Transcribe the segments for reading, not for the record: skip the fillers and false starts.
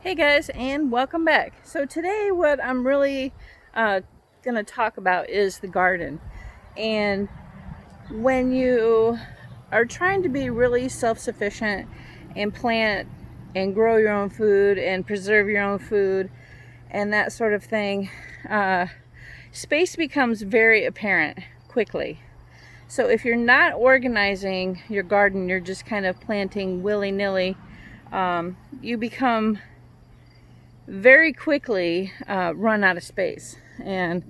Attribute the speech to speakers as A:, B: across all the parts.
A: Hey guys, and welcome back. So today what I'm really going to talk about is the garden. And when you are trying to be really self-sufficient and plant and grow your own food and preserve your own food and that sort of thing, space becomes very apparent quickly. So if you're not organizing your garden, you're just kind of planting willy-nilly, you become very quickly run out of space. And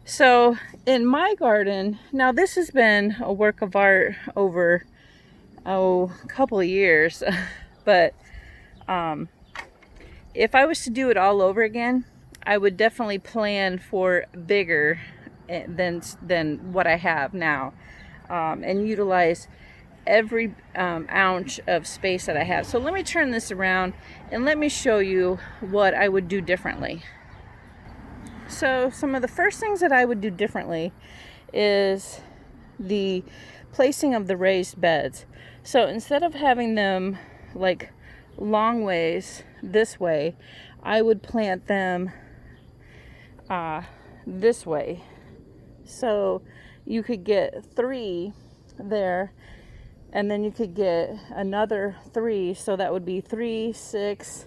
A: so in my garden, now this has been a work of art over a couple of years, but if I was to do it all over again, I would definitely plan for bigger than what I have now, and utilize every ounce of space that I have. So let me turn this around and let me show you what I would do differently. So some of the first things that I would do differently is the placing of the raised beds. So instead of having them like long ways this way, I would plant them this way. So you could get 3 there, and then you could get another 3, so that would be 3, 6,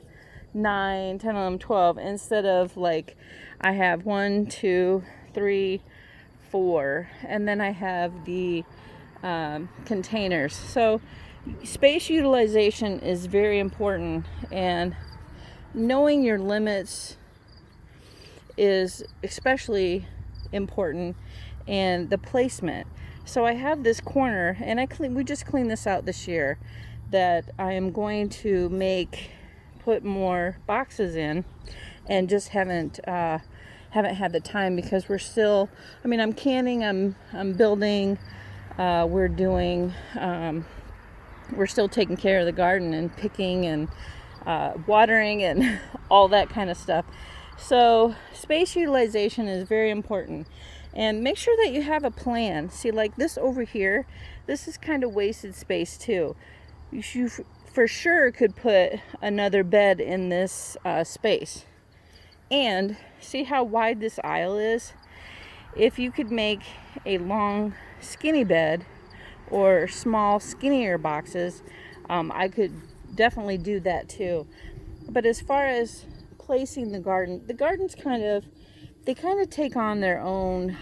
A: 9, 10, 11, 12, instead of like I have 1, 2, 3, 4, and then I have the containers. So space utilization is very important, and knowing your limits is especially important, and the placement. So I have this corner, and we just cleaned this out this year, that I am going to put more boxes in, and just haven't had the time because we're still. I mean, I'm canning, I'm building, we're doing, we're still taking care of the garden and picking and watering and all that kind of stuff. So space utilization is very important. And make sure that you have a plan. See, like this over here, this is kind of wasted space too. You for sure could put another bed in this space. And see how wide this aisle is? If you could make a long, skinny bed or small, skinnier boxes, I could definitely do that too. But as far as placing the gardens they kind of take on their own,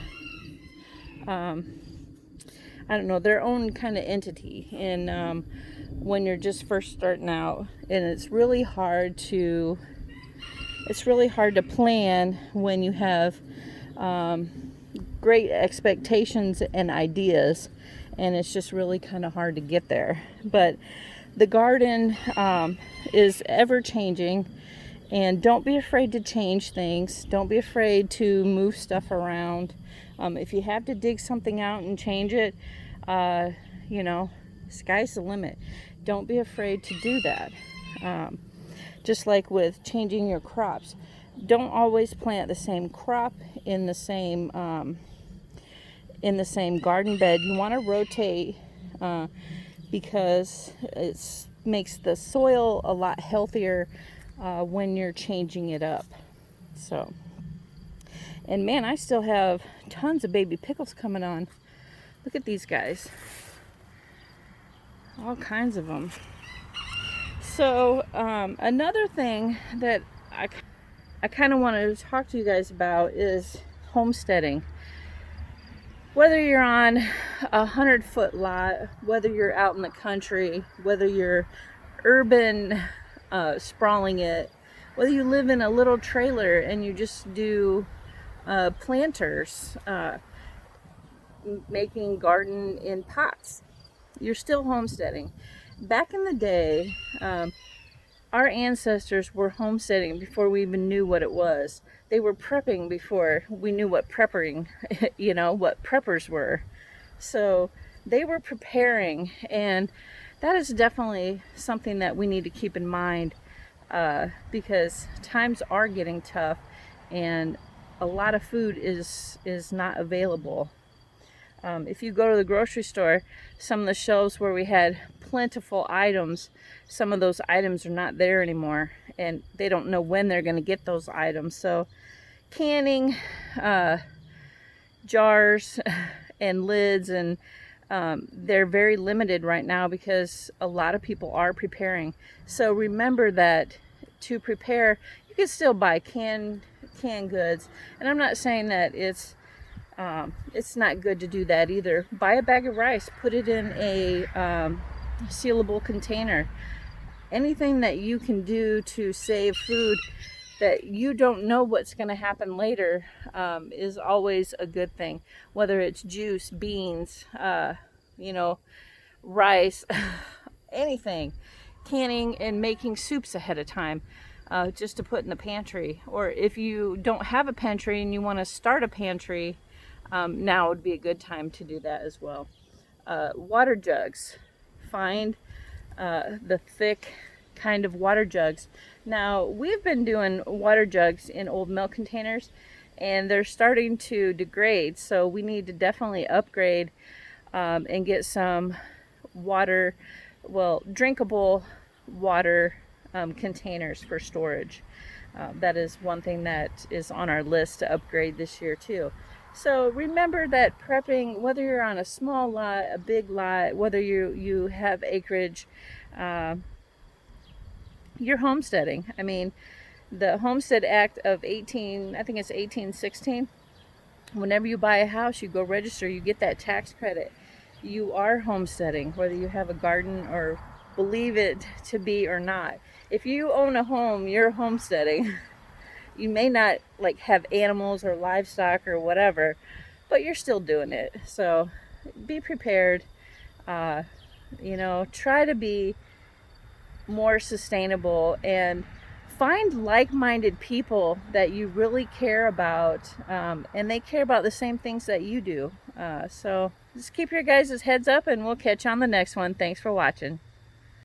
A: their own kind of entity. And when you're just first starting out, and it's really hard to plan when you have great expectations and ideas, and it's just really kind of hard to get there. But the garden is ever changing. And don't be afraid to change things. Don't be afraid to move stuff around. If you have to dig something out and change it, sky's the limit. Don't be afraid to do that. Just like with changing your crops. Don't always plant the same crop in the same garden bed. You want to rotate because it makes the soil a lot healthier when you're changing it up. So, and man, I still have tons of baby pickles coming on. Look at these guys, all kinds of them. So another thing that I kind of want to talk to you guys about is homesteading. Whether you're on 100-foot lot, whether you're out in the country, whether you're urban, sprawling it, whether you live in a little trailer and you just do planters, making garden in pots, you're still homesteading. Back in the day, our ancestors were homesteading before we even knew what it was. They were prepping before we knew what prepping, what preppers were. So they were preparing, and that is definitely something that we need to keep in mind, because times are getting tough and a lot of food is not available. If you go to the grocery store, some of the shelves where we had plentiful items, some of those items are not there anymore. and they don't know when they're going to get those items. So canning, jars and lids, and they're very limited right now because a lot of people are preparing. So remember that to prepare, you can still buy canned goods, and I'm not saying that it's not good to do that either. Buy a bag of rice, put it in a sealable container. Anything that you can do to save food that you don't know what's going to happen later is always a good thing. Whether it's juice, beans, rice, anything. Canning and making soups ahead of time, just to put in the pantry. Or if you don't have a pantry and you want to start a pantry, now would be a good time to do that as well. Water jugs. Find the thick kind of water jugs. Now, we've been doing water jugs in old milk containers, and they're starting to degrade, so we need to definitely upgrade and get some water, drinkable water containers for storage. That is one thing that is on our list to upgrade this year too. So remember that prepping, whether you're on a small lot, a big lot, whether you have acreage, you're homesteading. I mean, the Homestead Act of 1816, whenever you buy a house, you go register, you get that tax credit. You are homesteading, whether you have a garden or believe it to be or not. If you own a home, you're homesteading. You may not have animals or livestock or whatever, but you're still doing it. So be prepared. Try to be more sustainable and find like-minded people that you really care about, and they care about the same things that you do. So just keep your guys' heads up, and we'll catch you on the next one. Thanks for watching.